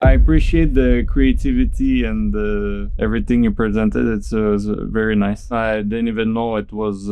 I appreciate the creativity and everything you presented. It's very nice. I didn't even know it was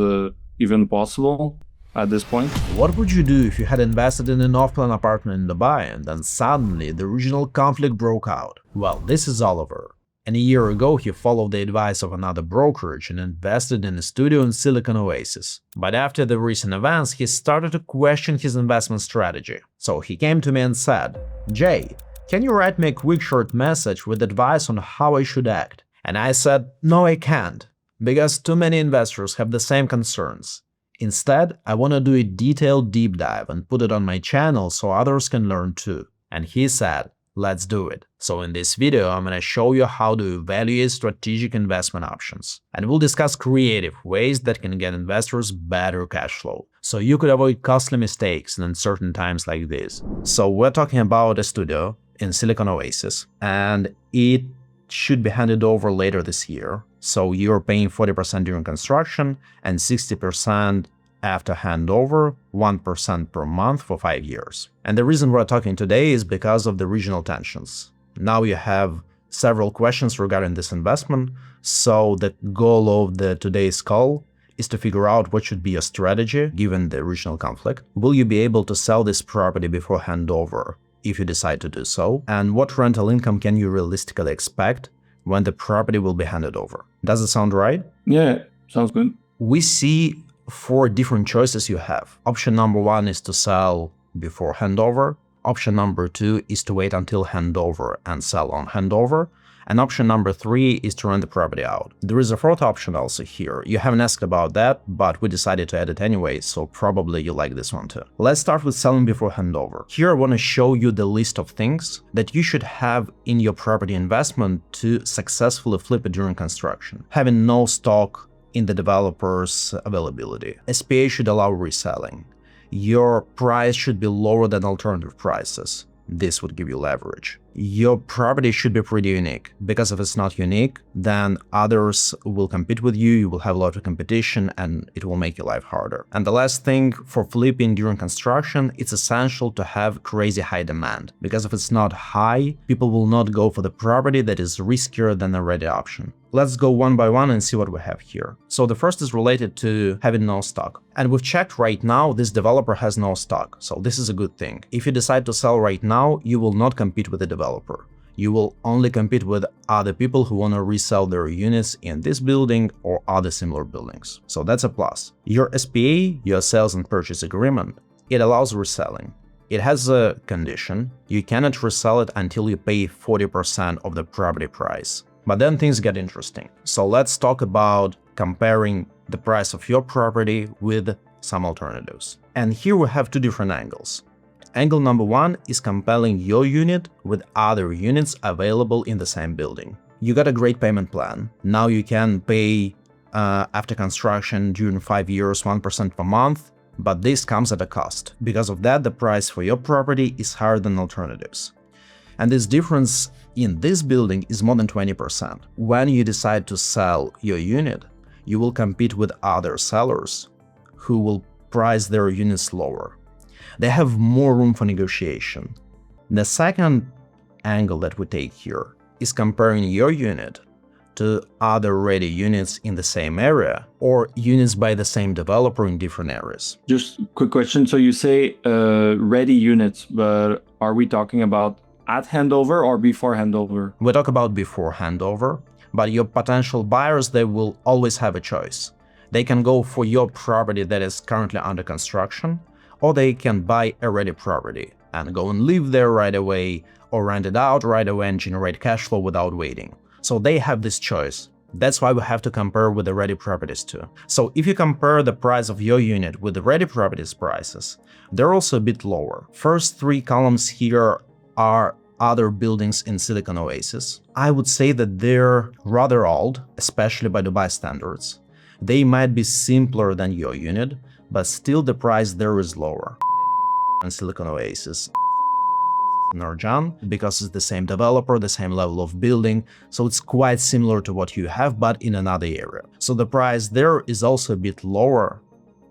even possible at this point. What would you do if you had invested in an off-plan apartment in Dubai and then suddenly the regional conflict broke out? Well, this is Oliver. And a year ago, he followed the advice of another brokerage and invested in a studio in Silicon Oasis. But after the recent events, he started to question his investment strategy. So he came to me and said, "Jay, can you write me a quick short message with advice on how I should act?" And I said, "No, I can't, because too many investors have the same concerns. Instead, I want to do a detailed deep dive and put it on my channel so others can learn too." And he said, "Let's do it." So in this video, I'm going to show you how to evaluate strategic investment options. And we'll discuss creative ways that can get investors better cash flow, so you could avoid costly mistakes in uncertain times like this. So we're talking about a studio in Silicon Oasis, and it should be handed over later this year. So you're paying 40% during construction and 60% after handover, 1% per month for 5 years. And the reason we're talking today is because of the regional tensions. Now you have several questions regarding this investment, so the goal of today's call is to figure out what should be your strategy given the regional conflict. Will you be able to sell this property before handover if you decide to do so? And what rental income can you realistically expect when the property will be handed over? Does it sound right? Yeah, sounds good. We see 4 different choices you have. Option number 1 is to sell before handover. Option number 2 is to wait until handover and sell on handover. And option number 3 is to rent the property out. There is a 4th option also here. You haven't asked about that, but we decided to add it anyway, so probably you like this one too. Let's start with selling before handover. Here I want to show you the list of things that you should have in your property investment to successfully flip it during construction. Having no stock in the developer's availability. SPA should allow reselling. Your price should be lower than alternative prices. This would give you leverage. Your property should be pretty unique, because if it's not unique, then others will compete with you, you will have a lot of competition, and it will make your life harder. And the last thing, for flipping during construction, it's essential to have crazy high demand, because if it's not high, people will not go for the property that is riskier than a ready option. Let's go one by one and see what we have here. So the first is related to having no stock. And we've checked right now, this developer has no stock, so this is a good thing. If you decide to sell right now, you will not compete with the developer. You will only compete with other people who want to resell their units in this building or other similar buildings. So that's a plus. Your SPA, your sales and purchase agreement, it allows reselling. It has a condition: you cannot resell it until you pay 40% of the property price. But then things get interesting. So let's talk about comparing the price of your property with some alternatives. And here we have 2 different angles. Angle number 1 is comparing your unit with other units available in the same building. You got a great payment plan. Now you can pay after construction during 5 years 1% per month, but this comes at a cost. Because of that, the price for your property is higher than alternatives. And this difference in this building is more than 20%. When you decide to sell your unit, you will compete with other sellers who will price their units lower. They have more room for negotiation. The second angle that we take here is comparing your unit to other ready units in the same area or units by the same developer in different areas. Just quick question. So you say ready units, but are we talking about at handover or before handover? We talk about before handover, but your potential buyers, they will always have a choice. They can go for your property that is currently under construction, or they can buy a ready property and go and live there right away, or rent it out right away and generate cash flow without waiting. So they have this choice. That's why we have to compare with the ready properties too. So if you compare the price of your unit with the ready properties prices, they're also a bit lower. First 3 columns here are other buildings in Silicon Oasis. I would say that they're rather old, especially by Dubai standards. They might be simpler than your unit, but still the price there is lower. In Silicon Oasis, Nurjan, because it's the same developer, the same level of building, so it's quite similar to what you have, but in another area. So the price there is also a bit lower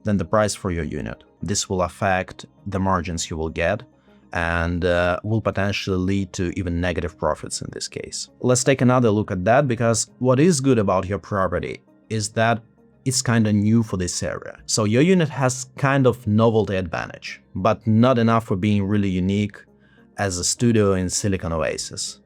than the price for your unit. This will affect the margins you will get, and will potentially lead to even negative profits in this case. Let's take another look at that, because what is good about your property is that it's kind of new for this area. So your unit has kind of novelty advantage, but not enough for being really unique as a studio in Silicon Oasis.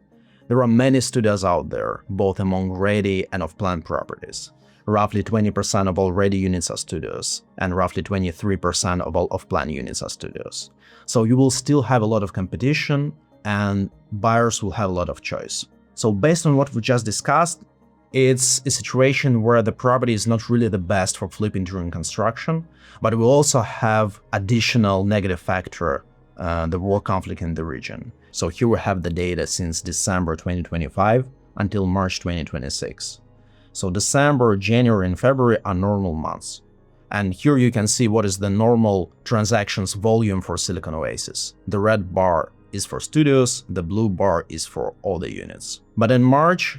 There are many studios out there, both among ready and off-plan properties. Roughly 20% of all ready units are studios, and roughly 23% of all off-plan units are studios. So you will still have a lot of competition, and buyers will have a lot of choice. So based on what we just discussed, it's a situation where the property is not really the best for flipping during construction, but we also have additional negative factor, the war conflict in the region. So here we have the data since December 2025 until March 2026. So December, January, and February are normal months. And here you can see what is the normal transactions volume for Silicon Oasis. The red bar is for studios, the blue bar is for all the units. But in March,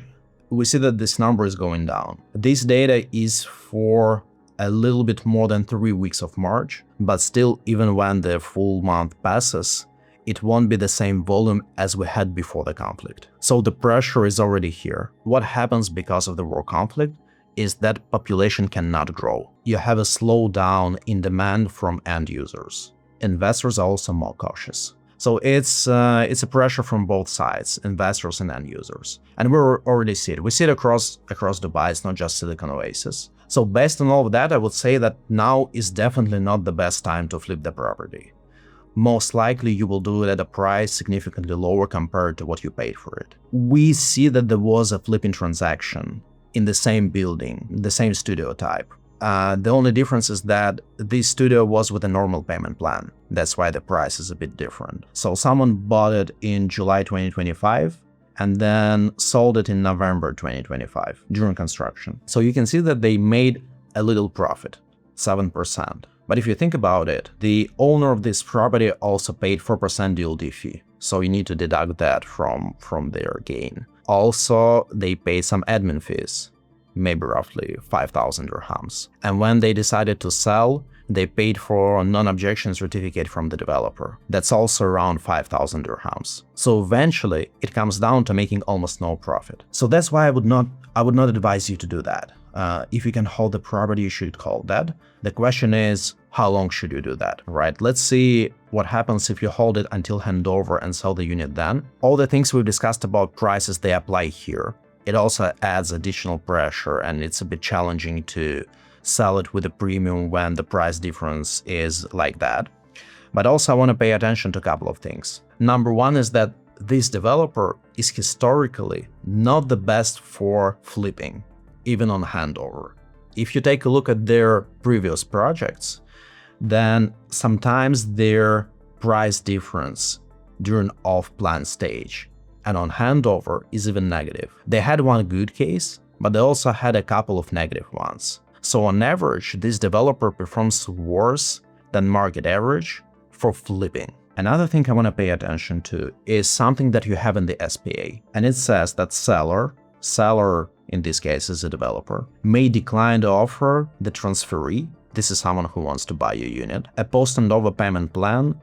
we see that this number is going down. This data is for a little bit more than 3 weeks of March, but still, even when the full month passes, it won't be the same volume as we had before the conflict. So the pressure is already here. What happens because of the war conflict is that population cannot grow. You have a slowdown in demand from end users. Investors are also more cautious. So it's a pressure from both sides, investors and end users. And we already see it. We see it across Dubai, it's not just Silicon Oasis. So based on all of that, I would say that now is definitely not the best time to flip the property. Most likely you will do it at a price significantly lower compared to what you paid for it. We see that there was a flipping transaction in the same building, the same studio type. The only difference is that this studio was with a normal payment plan. That's why the price is a bit different. So someone bought it in July 2025 and then sold it in November 2025 during construction. So you can see that they made a little profit, 7%. But if you think about it, the owner of this property also paid 4% DLD fee. So you need to deduct that from their gain. Also, they paid some admin fees, maybe roughly 5,000 dirhams. And when they decided to sell, they paid for a non-objection certificate from the developer. That's also around 5,000 dirhams. So eventually, it comes down to making almost no profit. So that's why I would not advise you to do that. If you can hold the property, you should hold that. The question is, how long should you do that, right? Let's see what happens if you hold it until handover and sell the unit then. All the things we've discussed about prices, they apply here. It also adds additional pressure, and it's a bit challenging to sell it with a premium when the price difference is like that. But also I want to pay attention to a couple of things. Number one is that this developer is historically not the best for flipping, even on handover. If you take a look at their previous projects, then sometimes their price difference during off-plan stage and on handover is even negative. They had one good case, but they also had a couple of negative ones. So on average, this developer performs worse than market average for flipping. Another thing I want to pay attention to is something that you have in the SPA, and it says that seller, in this case is a developer, may decline to offer the transferee, this is someone who wants to buy your unit, a post-handover payment plan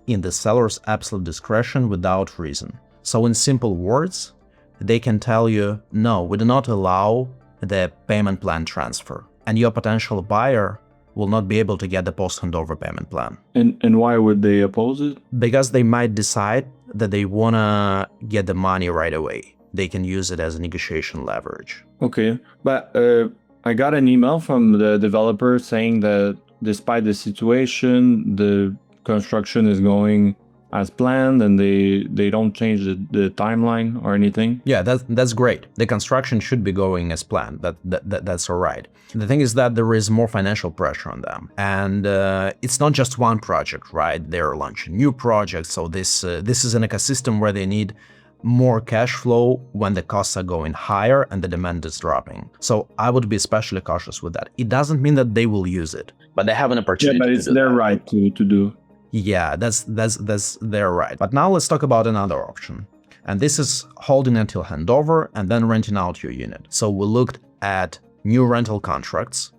in the seller's absolute discretion without reason. So in simple words, they can tell you, no, we do not allow the payment plan transfer, and your potential buyer will not be able to get the post-handover payment plan. And why would they oppose it? Because they might decide that they want to get the money right away. They can use it as a negotiation leverage. Okay, but I got an email from the developer saying that despite the situation, the construction is going as planned and they don't change the timeline or anything. Yeah, that's great. The construction should be going as planned. That's all right. The thing is that there is more financial pressure on them, and it's not just one project, right? They're launching new projects, so this is an ecosystem where they need more cash flow when the costs are going higher and the demand is dropping. So I would be especially cautious with that. It doesn't mean that they will use it, but they have an opportunity. Yeah, but it's their right to do. Yeah, that's their right. But now let's talk about another option. And this is holding until handover and then renting out your unit. So we looked at new rental contracts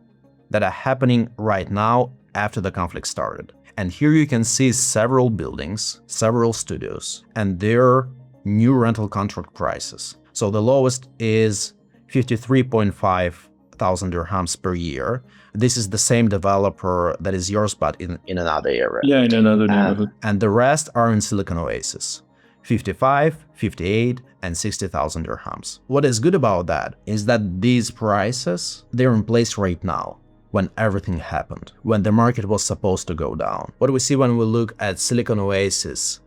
that are happening right now after the conflict started. And here you can see several buildings, several studios, and their new rental contract prices. So the lowest is 53.5 thousand dirhams per year. This is the same developer that is yours, but in another area. Yeah, in another neighborhood. And the rest are in Silicon Oasis. 55, 58, and 60,000 dirhams. What is good about that is that these prices, they're in place right now, when everything happened, when the market was supposed to go down. What we see when we look at Silicon Oasis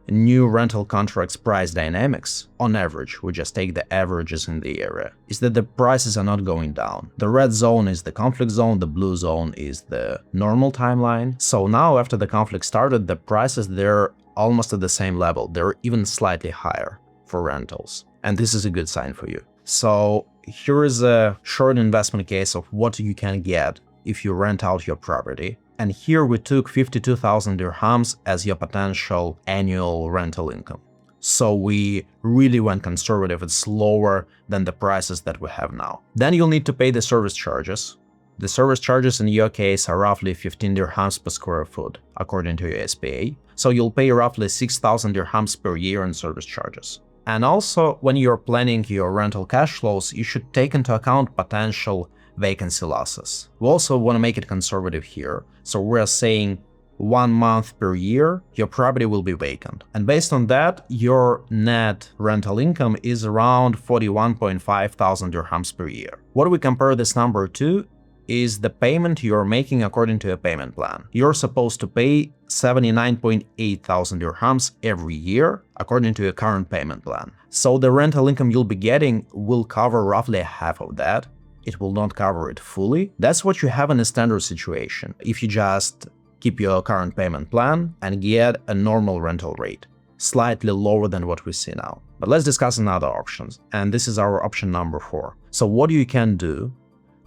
new rental contracts price dynamics, on average, we just take the averages in the area, is that the prices are not going down. The red zone is the conflict zone, the blue zone is the normal timeline. So now after the conflict started, the prices, they're almost at the same level. They're even slightly higher for rentals. And this is a good sign for you. So here is a short investment case of what you can get if you rent out your property. And here we took 52,000 dirhams as your potential annual rental income. So we really went conservative. It's lower than the prices that we have now. Then you'll need to pay the service charges. The service charges in your case are roughly 15 dirhams per square foot, according to your SPA. So you'll pay roughly 6,000 dirhams per year in service charges. And also, when you're planning your rental cash flows, you should take into account potential vacancy losses. We also want to make it conservative here. So we're saying 1 month per year, your property will be vacant. And based on that, your net rental income is around 41.5 thousand dirhams per year. What we compare this number to is the payment you're making according to a payment plan. You're supposed to pay 79.8 thousand dirhams every year according to your current payment plan. So the rental income you'll be getting will cover roughly half of that. It will not cover it fully. That's what you have in a standard situation if you just keep your current payment plan and get a normal rental rate, slightly lower than what we see now. But let's discuss another options, and this is our option number 4. So what you can do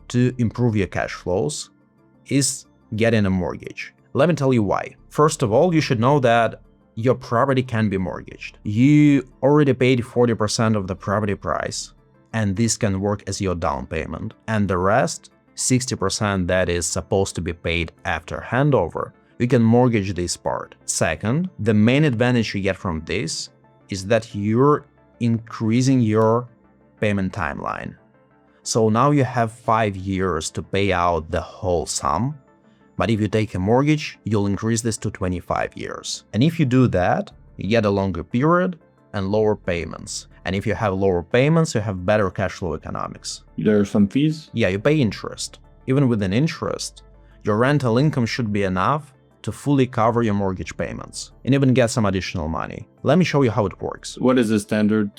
to improve your cash flows is getting a mortgage. Let me tell you why. First of all, you should know that your property can be mortgaged. You already paid 40% of the property price, and this can work as your down payment. And the rest, 60% that is supposed to be paid after handover, you can mortgage this part. Second, the main advantage you get from this is that you're increasing your payment timeline. So now you have 5 years to pay out the whole sum, but if you take a mortgage, you'll increase this to 25 years. And if you do that, you get a longer period and lower payments. And if you have lower payments, you have better cash flow economics. There are some fees? Yeah, you pay interest. Even with an interest, your rental income should be enough to fully cover your mortgage payments and even get some additional money. Let me show you how it works. What is the standard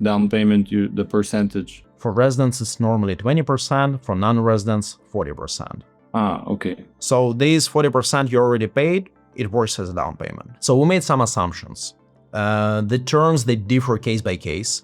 down payment, the percentage? For residents, it's normally 20%. For non-residents, 40%. Ah, okay. So these 40% you already paid, it works as a down payment. So we made some assumptions. The terms, they differ case by case,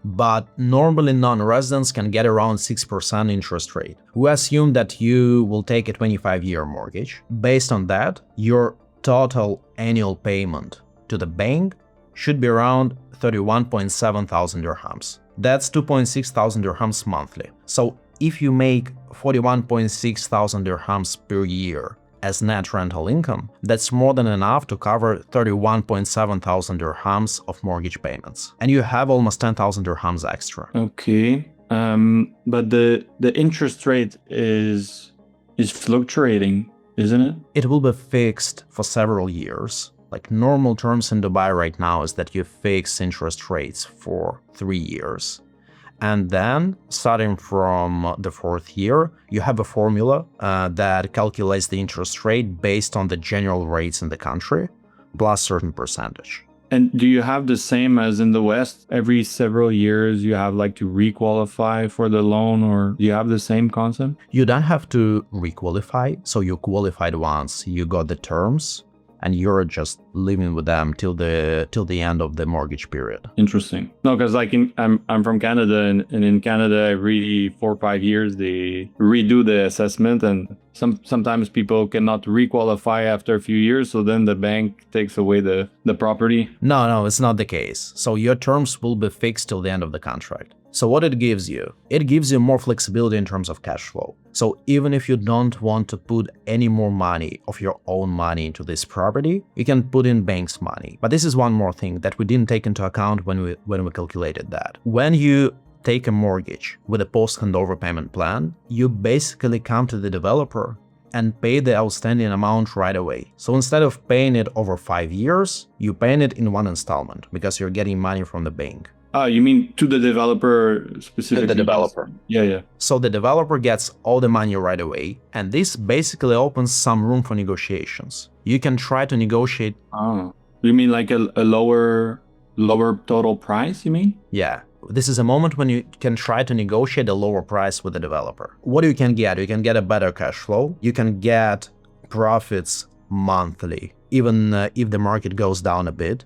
but normally non-residents can get around 6% interest rate. We assume that you will take a 25-year mortgage. Based on that, your total annual payment to the bank should be around 31.7 thousand dirhams. That's 2.6 thousand dirhams monthly. So if you make 41.6 thousand dirhams per year as net rental income, that's more than enough to cover 31.7 thousand dirhams of mortgage payments. And you have almost 10,000 dirhams extra. Okay. But the interest rate is fluctuating, isn't it? It will be fixed for several years. Like normal terms in Dubai right now is that you fix interest rates for 3 years. And then, starting from the 4th year, you have a formula that calculates the interest rate based on the general rates in the country, plus certain percentage. And do you have the same as in the West? Every several years you have like to requalify for the loan, or do you have the same concept? You don't have to requalify, so you qualified once, you got the terms, and you're just living with them till the end of the mortgage period. Interesting. No, because like I'm from Canada, and in Canada every 4 or 5 years they redo the assessment, and sometimes people cannot requalify after a few years, so then the bank takes away the property. No, it's not the case. So your terms will be fixed till the end of the contract. So what it gives you? It gives you more flexibility in terms of cash flow. So even if you don't want to put any more money of your own money into this property, you can put in bank's money. But this is one more thing that we didn't take into account when we calculated that. When you take a mortgage with a post-handover payment plan, you basically come to the developer and pay the outstanding amount right away. So instead of paying it over 5 years, you pay it in one installment because you're getting money from the bank. You mean to the developer specifically? To the developer. Yeah. So the developer gets all the money right away, and this basically opens some room for negotiations. You can try to negotiate. Oh, you mean like a lower total price, you mean? Yeah. This is a moment when you can try to negotiate a lower price with the developer. What you can get? You can get a better cash flow. You can get profits monthly, even if the market goes down a bit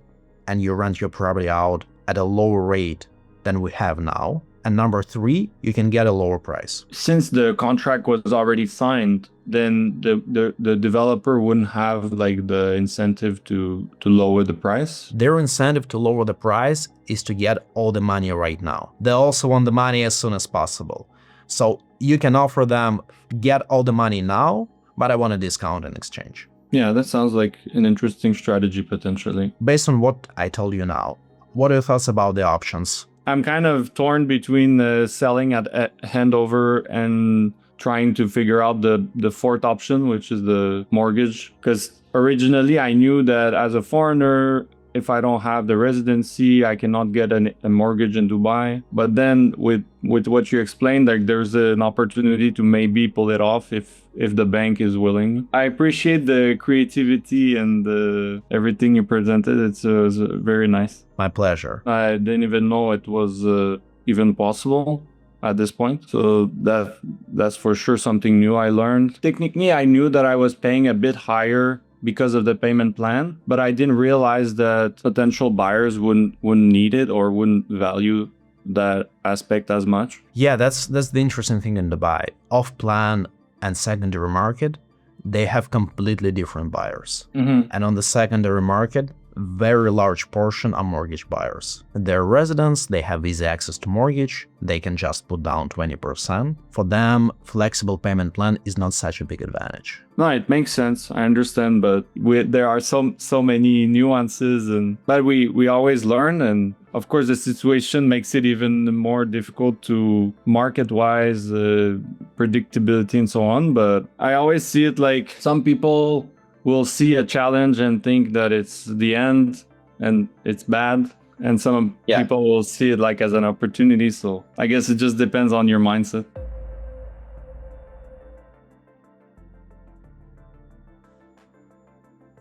and you rent your property out at a lower rate than we have now. And number 3, you can get a lower price. Since the contract was already signed, then the developer wouldn't have like the incentive to lower the price. Their incentive to lower the price is to get all the money right now. They also want the money as soon as possible. So you can offer them, get all the money now, but I want a discount in exchange. Yeah, that sounds like an interesting strategy potentially. Based on what I told you now, what are your thoughts about the options? I'm kind of torn between selling at handover and trying to figure out the fourth option, which is the mortgage. Because originally I knew that as a foreigner, if I don't have the residency, I cannot get a mortgage in Dubai. But then with what you explained, like there's an opportunity to maybe pull it off if the bank is willing. I appreciate the creativity and everything you presented. It was very nice. My pleasure. I didn't even know it was even possible at this point. So that's for sure something new I learned. Technically, I knew that I was paying a bit higher because of the payment plan, but I didn't realize that potential buyers wouldn't need it or wouldn't value that aspect as much. Yeah, that's the interesting thing in Dubai. Off-plan and secondary market, they have completely different buyers. Mm-hmm. And on the secondary market, very large portion are mortgage buyers. They're residents, they have easy access to mortgage, they can just put down 20%. For them, flexible payment plan is not such a big advantage. No, it makes sense. I understand, but there are so many nuances, but we always learn, and of course the situation makes it even more difficult to market-wise, predictability and so on. But I always see it like some people will see a challenge and think that it's the end and it's bad, and some people will see it like as an opportunity. So I guess it just depends on your mindset.